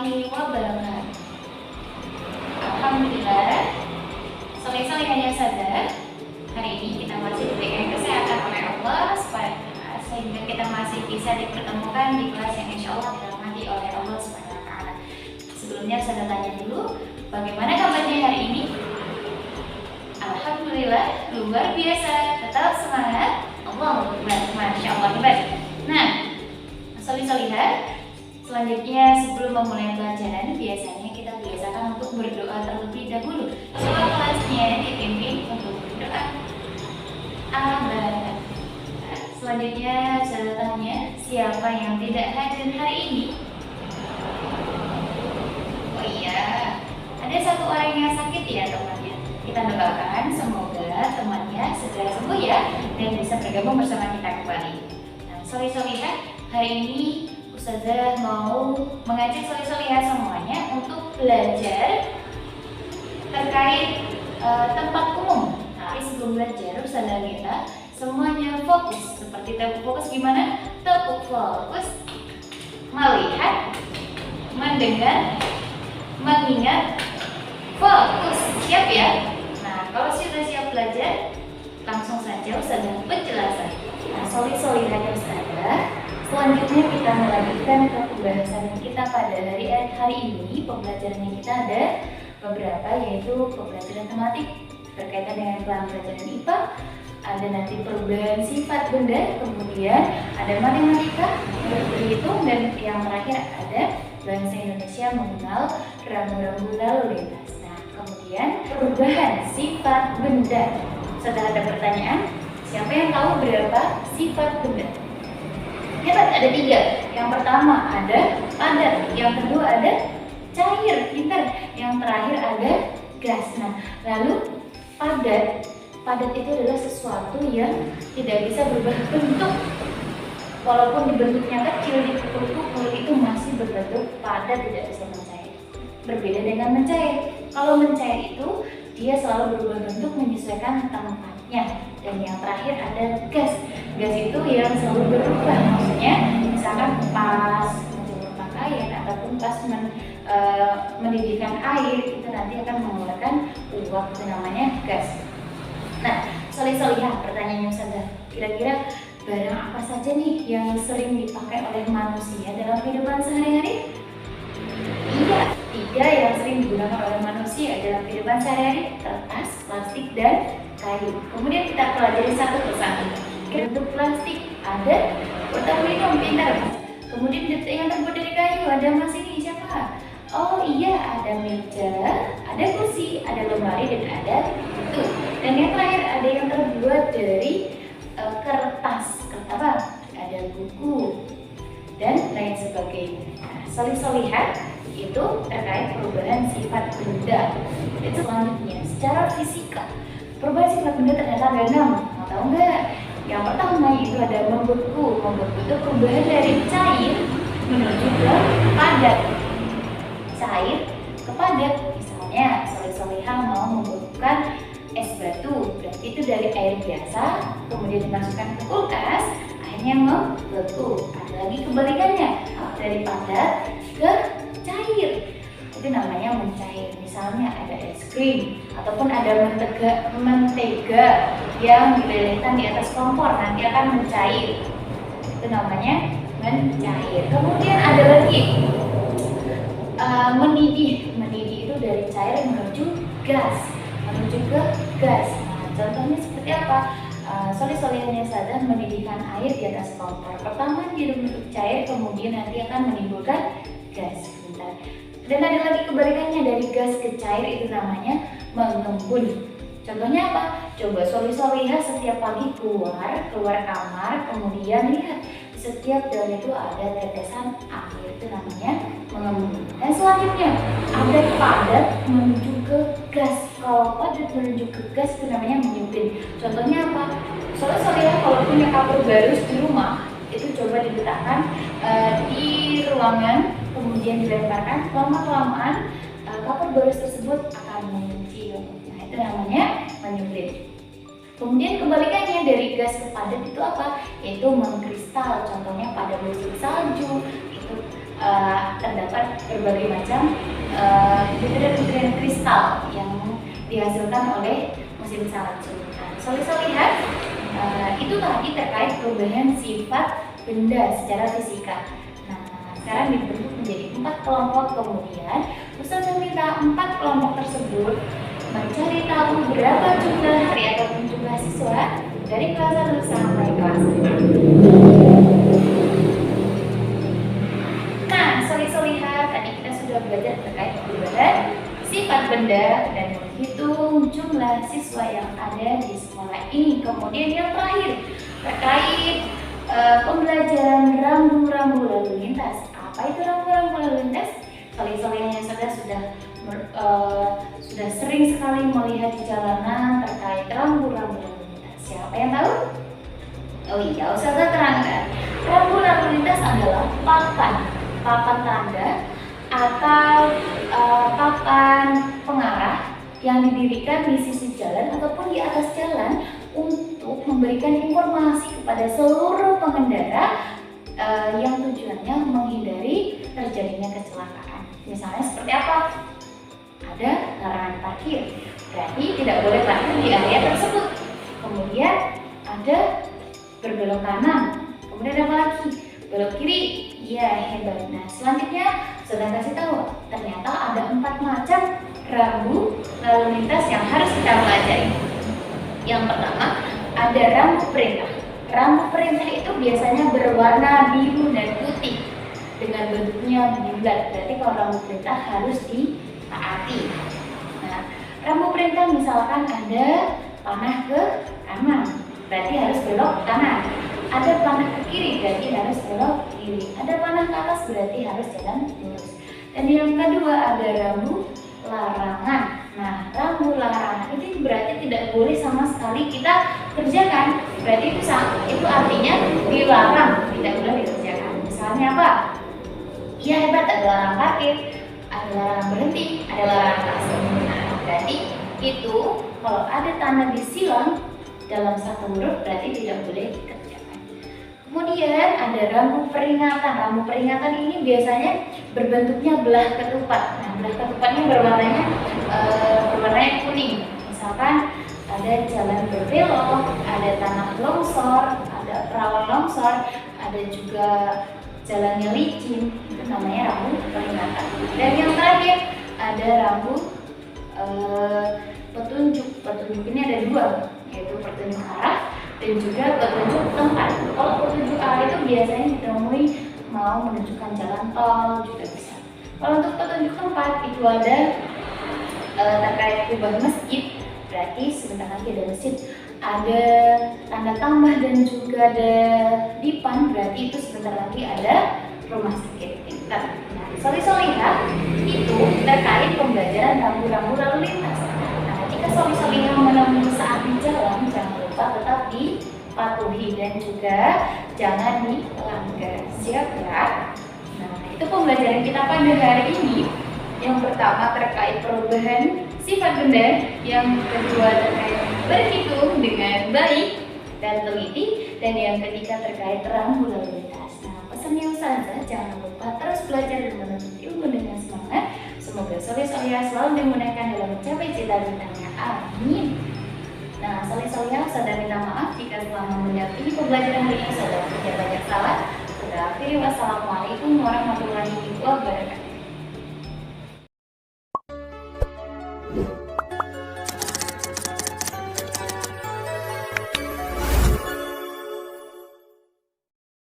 warahmatullahi wabarakatuh. Alhamdulillah, soleh-solehnya sadar. Hari ini kita masih diberikan kesehatan oleh Allah sehingga kita masih bisa dipertemukan di kelas yang insya Allah dirahmati oleh Allah Subhanahu wa Ta'ala. Sebelumnya saya tanya dulu, bagaimana kabarnya hari ini? Alhamdulillah, luar biasa. Tetap semangat. Allahu Akbar, masya Allah hebat. Nah, soleh-solehah, selanjutnya sebelum memulai pelajaran biasanya kita biasakan untuk berdoa terlebih dahulu. Semua kelasnya dipimpin untuk berdoa. Amin. Selanjutnya saya tanya, siapa yang tidak hadir hari ini? Oh iya, ada satu orang yang sakit ya temannya. Kita doakan semoga temannya segera sembuh ya dan bisa bergabung bersama kita kembali. Nah, soleh-solehah, hari ini Ustazah mau mengajak soleh-solehah semuanya untuk belajar terkait tempat umum. Tapi sebelum belajar, Ustazah kita semuanya fokus. Seperti tepuk fokus gimana? Tepuk fokus, melihat, mendengar, mengingat, fokus. Siap ya? Nah, kalau sudah siap belajar, langsung saja Ustazah penjelasan. Nah, soleh-solehah Ustazah, selanjutnya kita melanjutkan ke pembahasan kita pada hari ini. Pembelajarannya kita ada beberapa, yaitu pembelajaran tematik berkaitan dengan pelajaran IPA, ada nanti perubahan sifat benda, kemudian ada matematika, berhitung, dan yang terakhir ada bahasa Indonesia mengenal rambu-rambu lalu lintas. Nah, kemudian perubahan sifat benda. Setelah ada pertanyaan, siapa yang tahu berapa sifat benda? Hebat, ada 3. Yang pertama ada padat, yang kedua ada cair, pintar, yang terakhir ada gas. Nah, lalu padat itu adalah sesuatu yang tidak bisa berubah bentuk. Walaupun dibentuknya kecil, ditutup mulut itu masih berbentuk padat, tidak bisa mencair. Berbeda dengan mencair. Kalau mencair itu dia selalu berubah bentuk menyesuaikan tempatnya. Dan yang terakhir ada gas. Gas itu yang selalu berubah, maksudnya misalkan pas menjemur pakaian ataupun pas mendidihkan air, itu nanti akan mengeluarkan uap, itu namanya gas. Nah, soleh-solehah, pertanyaannya Ustazah, kira-kira barang apa saja nih yang sering dipakai oleh manusia dalam kehidupan sehari-hari? Iya, 3 yang sering digunakan oleh manusia dalam kehidupan sehari-hari: kertas, plastik, dan kayu. Kemudian kita pelajari satu persatu. Bentuk plastik ada botol minum, pintar. Kemudian yang terbuat dari kayu ada mas ini, siapa? Oh iya, ada meja, ada kursi, ada lemari, dan ada itu. Dan yang terakhir ada yang terbuat dari kertas apa? Ada buku dan lain sebagainya. Nah, soleh-solehah itu terkait perubahan sifat benda. Dan selanjutnya, secara fisika, perubahan sifat benda ternyata ada 6. Mau tahu nggak? Yang pertama itu ada membeku. Membeku itu perubahan dari cair menuju ke padat. Cair ke padat. Misalnya, soleh-solehah mau membekukan es batu, berarti itu dari air biasa, kemudian dimasukkan ke kulkas, akhirnya membeku. Ada lagi kebalikannya, dari padat ke cair, itu namanya mencair. Misalnya ada es krim ataupun ada mentega yang dilelehkan di atas kompor, nanti akan mencair, itu namanya mencair. Kemudian ada lagi mendidih. Mendidih itu dari cair menuju gas. Nah, contohnya seperti apa? Soleh-solehahnya Ustazah mendidihkan air di atas kompor. Pertama dia bentuk cair, kemudian nanti akan menimbulkan gas. Bentar. Dan ada lagi kebalikannya, dari gas ke cair, itu namanya mengembun. Contohnya apa? Coba soleh-solehah setiap pagi keluar kamar, kemudian lihat setiap daun itu ada tetesan air, itu namanya mengembun. Dan selanjutnya ada padat menuju ke gas. Kalau padat menuju ke gas itu namanya menyempit. Contohnya apa? Soleh-solehah kalau punya kapur barus di rumah, itu coba diletakkan di ruangan, kemudian dilemparkan, lama-kelamaan kapur barus tersebut akan mengecil. Nah, itu namanya menyempit. Kemudian kebalikannya dari gas ke padat itu apa? Yaitu mengkristal. Contohnya pada musim salju itu terdapat berbagai macam butiran-butiran kristal yang dihasilkan oleh musim salju. Nah, Solisa lihat itu tadi terkait perubahan sifat benda secara fisika. Nah, sekarang dibentuk menjadi 4 kelompok. Kemudian Ustaz meminta 4 kelompok tersebut mencari tahu berapa jumlah hari ataupun jumlah siswa dari kelas 1 sampai kelas 5. Nah, Solisa lihat tadi kita sudah belajar terkait perubahan sifat benda dan menghitung jumlah siswa yang ada di sekolah ini. Kemudian yang terakhir terkait pembelajaran rambu-rambu lalu lintas. Apa itu rambu-rambu lalu lintas? Solisa sudah sering sekali melihat di jalanan terkait rambu-rambu lalu lintas. Siapa yang tahu? Oh iya, Ustazah terangkan. Rambu lalu lintas adalah papan tanda atau papan pengarah yang didirikan di sisi jalan ataupun di atas jalan untuk memberikan informasi kepada seluruh pengendara yang tujuannya menghindari terjadinya kecelakaan. Misalnya seperti apa? Ada larangan parkir, berarti tidak boleh parkir di area tersebut. Kemudian ada berbelok kanan, kemudian apa lagi? Belok kiri, ya hebat. Nah, selanjutnya sudah kasih tahu, ternyata ada 4 macam rambu lalu lintas yang harus kita pelajari. Yang pertama, ada rambu perintah. Rambu perintah itu biasanya berwarna biru dan putih dengan bentuknya bulat. Berarti kalau rambu perintah harus ditaati. Nah, rambu perintah misalkan ada panah ke kanan, berarti harus belok kanan. Ada panah ke kiri, berarti harus belok kiri. Ada panah ke atas, berarti harus jalan lurus. Dan yang kedua ada rambu larangan. Nah, rambu larangan itu berarti tidak boleh sama sekali kita kerjakan. Berarti itu artinya dilarang, tidak boleh dikerjakan. Misalnya apa? Ya hebat, ada larangan parkir, ada larangan berhenti, ada larangan kasih. Nah, berarti itu kalau ada tanda disilang dalam satu huruf berarti tidak boleh dikerjakan. Kemudian ada rambu peringatan. Rambu peringatan ini biasanya berbentuknya belah ketupat. Nah, belah ketupatnya berwarnanya kuning. Misalkan ada jalan berbelok, ada tanah longsor, ada rawan longsor, ada juga jalannya licin. Itu namanya rambu peringatan. Dan yang terakhir ada rambu petunjuk. Petunjuk ini ada 2, yaitu petunjuk arah dan juga petunjuk tempat. Kalau petunjuk arah itu biasanya ditemui mau menunjukkan jalan tol juga bisa. Kalau untuk petunjuk tempat itu ada terkait kubah masjid, berarti sebentar lagi ada masjid, ada tanda tambah dan juga ada dipan, berarti itu sebentar lagi ada rumah sakit. Nah, Solisa lihat itu terkait pembelajaran rambu-rambu lalu lintas. Nah, ketika Solisa lihat menemui saat di jalan, jangan lupa tetap dipatuhi dan juga jangan dilanggar. Siap ya? Nah, itu pembelajaran kita pada hari ini. Yang pertama terkait perubahan sifat benda, yang kedua terkait berhitung dengan baik dan teliti, dan yang ketiga terkait rambu lalu lintas. Nah, pesannya Ustazah, jangan lupa terus belajar dan menuntut ilmu dengan semangat. Semoga Solisa selalu dimudahkan dalam mencapai cita-citanya. Amin. Nah, Solisa Ustazah minta maaf jika selama mendampingi pembelajaran hari ini Ustazah punya banyak salah. Wassalamualaikum warahmatullahi wabarakatuh.